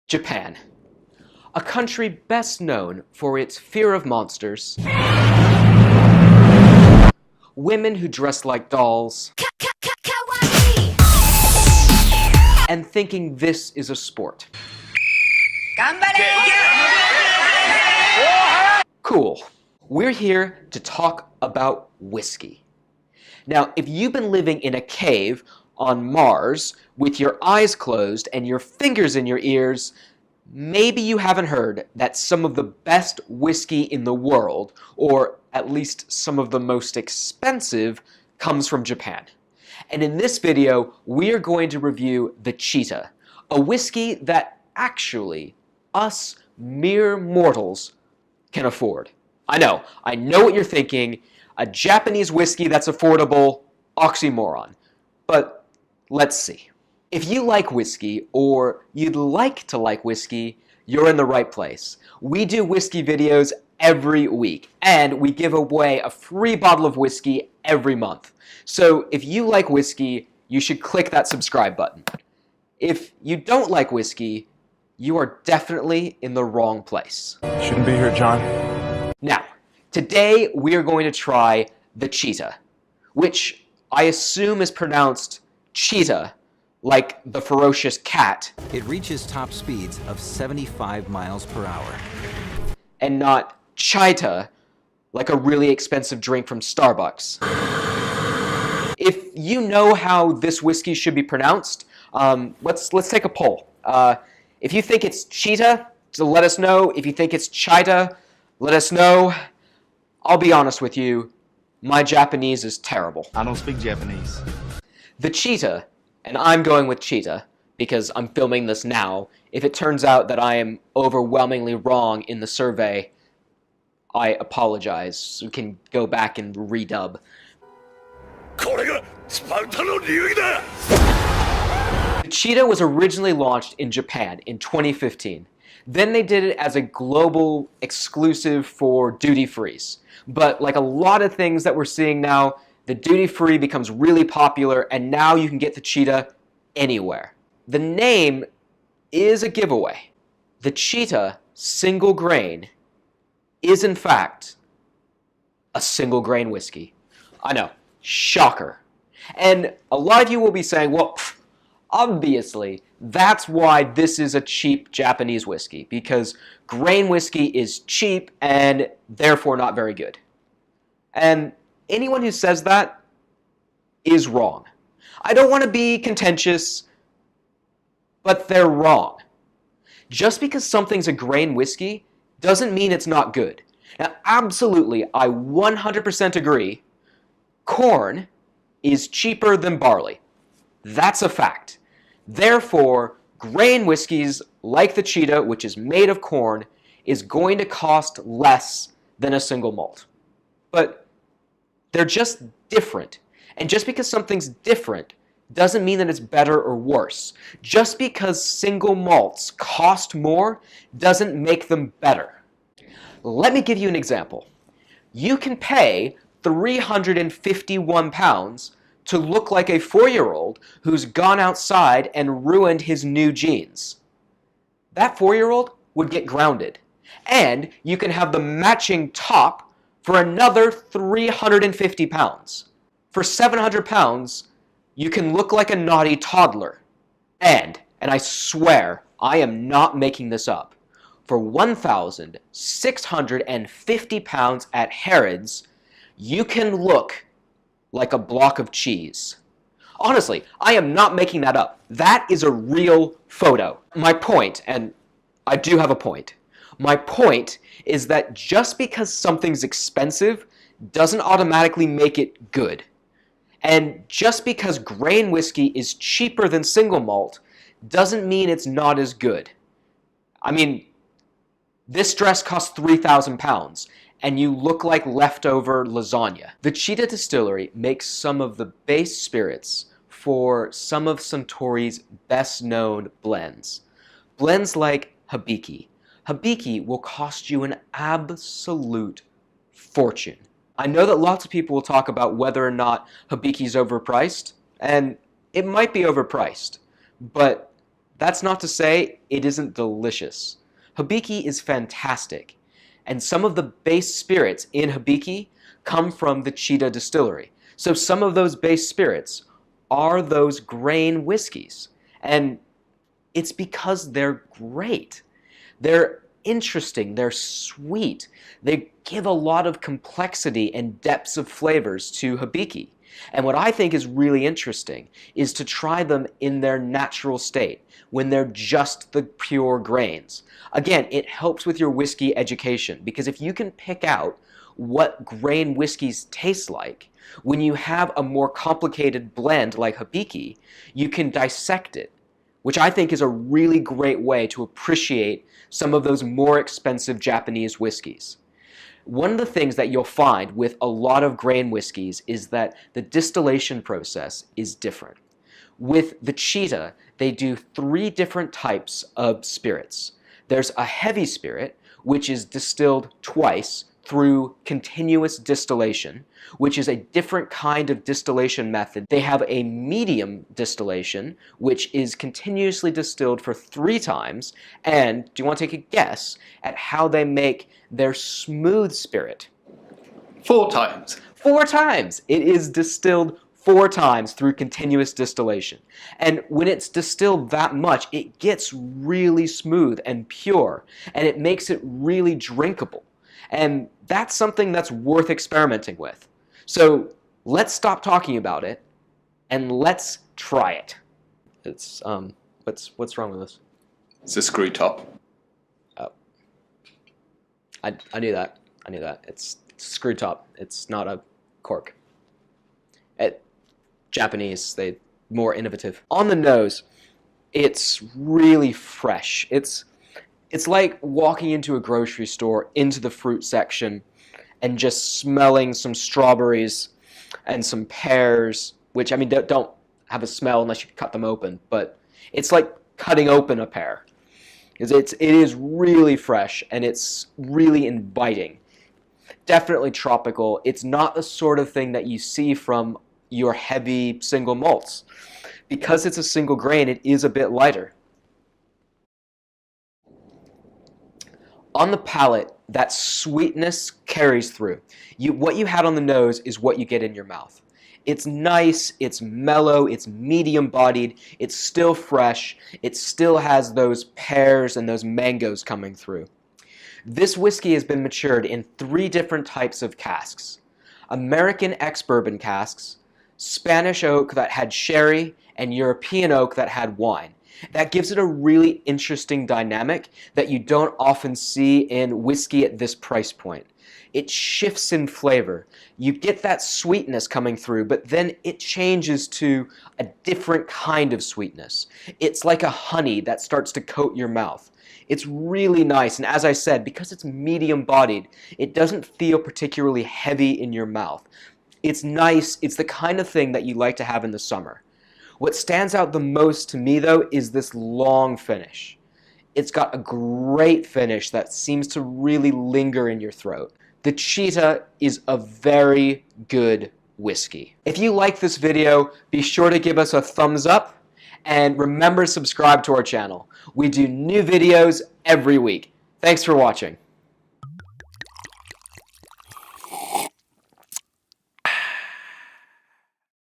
Japan, a country best known for its fear of monsters, women who dress like dolls, and thinking this is a sport. Cool. We're here to talk about whiskey. Now, if you've been living in a cave on Mars with your eyes closed and your fingers in your ears, maybe you haven't heard that some of the best whiskey in the world, or at least some of the most expensive, comes from Japan. And in this video, we are going to review the Chita, a whiskey that actually us mere mortals can afford. I know what you're thinking, a Japanese whiskey that's affordable, oxymoron. But let's see. If you like whiskey, or you'd like to like whiskey, you're in the right place. We do whiskey videos every week, and we give away a free bottle of whiskey every month. So if you like whiskey, you should click that subscribe button. If you don't like whiskey, you are definitely in the wrong place. Shouldn't be here, John. Now, today we are going to try the Chita, which I assume is pronounced cheetah, like the ferocious cat. It reaches top speeds of 75 miles per hour. And not Chita, like a really expensive drink from Starbucks. If you know how this whiskey should be pronounced, let's take a poll. If you think it's cheetah, so let us know. If you think it's Chita, let us know. I'll be honest with you, my Japanese is terrible. I don't speak Japanese. The Chita, and I'm going with Chita because I'm filming this now. If it turns out that I am overwhelmingly wrong in the survey, I apologize. We can go back and redub. The Chita was originally launched in Japan in 2015. Then they did it as a global exclusive for duty-frees. But like a lot of things that we're seeing now, the duty-free becomes really popular, and now you can get the Chita anywhere. The name is a giveaway. The Chita single grain is in fact a single grain whiskey. I know, shocker. And a lot of you will be saying, well, obviously, that's why this is a cheap Japanese whiskey, because grain whiskey is cheap and therefore not very good. And anyone who says that is wrong. I don't want to be contentious, but they're wrong. Just because something's a grain whiskey doesn't mean it's not good. Now, absolutely, I 100% agree, corn is cheaper than barley. That's a fact. Therefore, grain whiskeys like the Chita, which is made of corn, is going to cost less than a single malt. But they're just different. And just because something's different doesn't mean that it's better or worse. Just because single malts cost more doesn't make them better. Let me give you an example. You can pay £351 to look like a 4-year-old who's gone outside and ruined his new jeans. That 4-year-old would get grounded. And you can have the matching top for another £350. For £700, you can look like a naughty toddler. And I swear, I am not making this up, for £1,650 at Harrods, you can look like a block of cheese. Honestly, I am not making that up. That is a real photo. My point, and I do have a point, my point is that just because something's expensive doesn't automatically make it good. And just because grain whiskey is cheaper than single malt doesn't mean it's not as good. I mean, this dress costs £3,000, and you look like leftover lasagna. The Chita Distillery makes some of the base spirits for some of Suntory's best-known blends. Blends like Hibiki. Hibiki will cost you an absolute fortune. I know that lots of people will talk about whether or not Hibiki's overpriced, and it might be overpriced, but That's not to say it isn't delicious. Hibiki is fantastic, and some of the base spirits in Hibiki come from the Chita distillery. So some of those base spirits are those grain whiskeys, and it's because they're great. They're interesting, they're sweet, they give a lot of complexity and depths of flavors to Hibiki. And what I think is really interesting is to try them in their natural state, when they're just the pure grains. Again, it helps with your whiskey education, because if you can pick out what grain whiskeys taste like, when you have a more complicated blend like Hibiki, you can dissect it, which I think is a really great way to appreciate some of those more expensive Japanese whiskeys. One of the things that you'll find with a lot of grain whiskeys is that the distillation process is different. With the Chita, they do 3 different types of spirits. There's a heavy spirit, which is distilled twice through continuous distillation, which is a different kind of distillation method. They have a medium distillation, which is continuously distilled for 3 times. And do you want to take a guess at how they make their smooth spirit? 4 times. 4 times! It is distilled 4 times through continuous distillation. And when it's distilled that much, it gets really smooth and pure, and it makes it really drinkable. And that's something that's worth experimenting with. So let's stop talking about it and let's try it. It's what's wrong with this? It's a screw top. Oh, I knew that. I knew that. It's a screw top. It's not a cork. Japanese, they more innovative. On the nose, it's really fresh. It's like walking into a grocery store, into the fruit section, and just smelling some strawberries and some pears, which, I mean, don't have a smell unless you cut them open, but it's like cutting open a pear. It is really fresh, and it's really inviting. Definitely tropical. It's not the sort of thing that you see from your heavy single malts. Because it's a single grain, it is a bit lighter. On the palate, that sweetness carries through. What you had on the nose is what you get in your mouth. It's nice, it's mellow, it's medium-bodied, it's still fresh, it still has those pears and those mangoes coming through. This whiskey has been matured in 3 different types of casks. American ex-bourbon casks, Spanish oak that had sherry, and European oak that had wine. That gives it a really interesting dynamic that you don't often see in whiskey at this price point. It shifts in flavor. You get that sweetness coming through, but then it changes to a different kind of sweetness. It's like a honey that starts to coat your mouth. It's really nice, and as I said, because it's medium-bodied, it doesn't feel particularly heavy in your mouth. It's nice, it's the kind of thing that you like to have in the summer. What stands out the most to me, though, is this long finish. It's got a great finish that seems to really linger in your throat. The Chita is a very good whiskey. If you like this video, be sure to give us a thumbs up, and remember to subscribe to our channel. We do new videos every week. Thanks for watching.